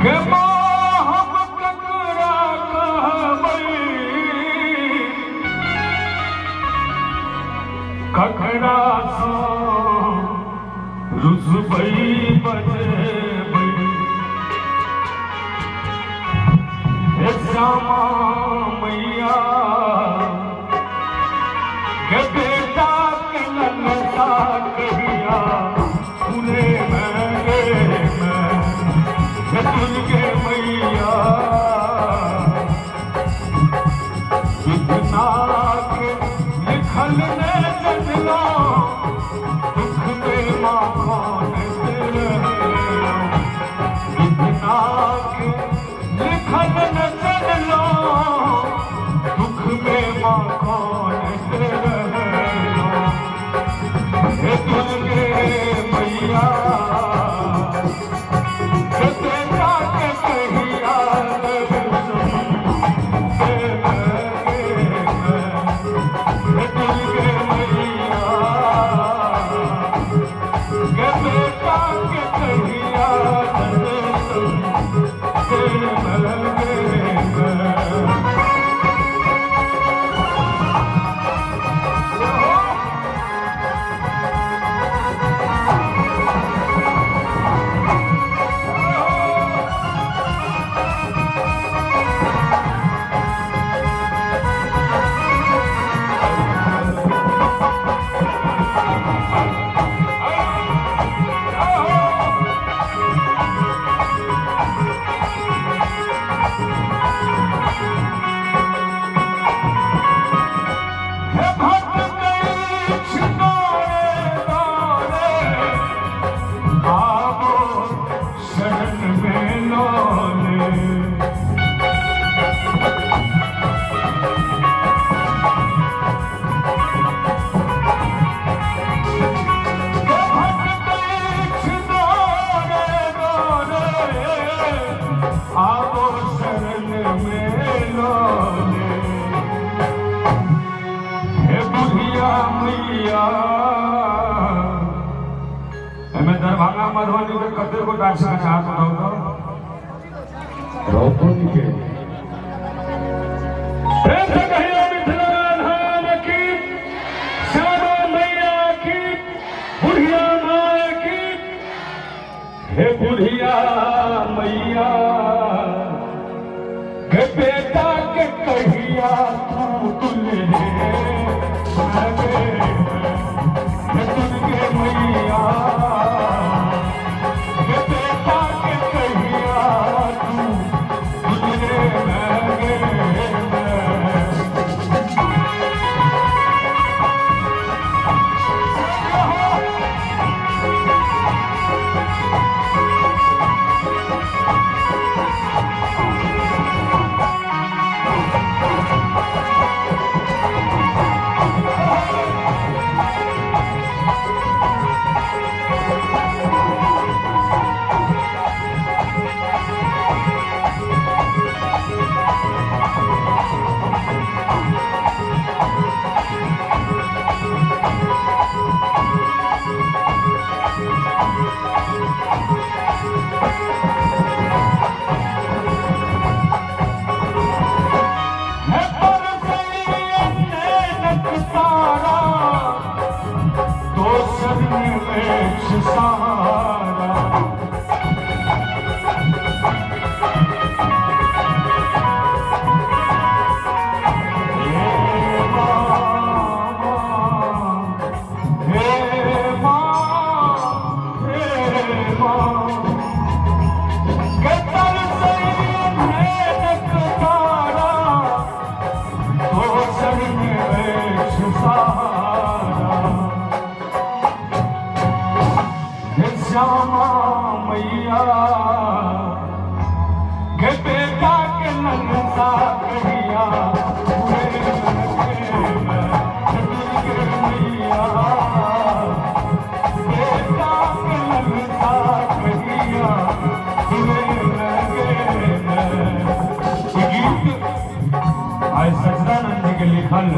के मोहब्बत ककरा कहबै, ककरा सँ रुसबै बजेबै। हे श्यामा मैया के बेटा के ललसा कहिया पूरे दुर्गे मैया विधना के लिखल ने जजलो दुख में माखन विधना के लिखल ने जजलो दुख में माखन हे दुर्गे मैया दरभंगा मधुबनी में कते को डांस का चाहत हो तो रोपन के प्रेम से कहिए मिथिला धाम की, श्यामा मैया की, बुढ़िया माँ की। हे बुढ़िया मैया के बेटा के कहिया तू तुले दुर्गे मैया श्यामा मैया के बेटा के ललसा कहिया मैया बेटा के ललसा कहिया गीत आज सच्चिदानंद जी के लिखल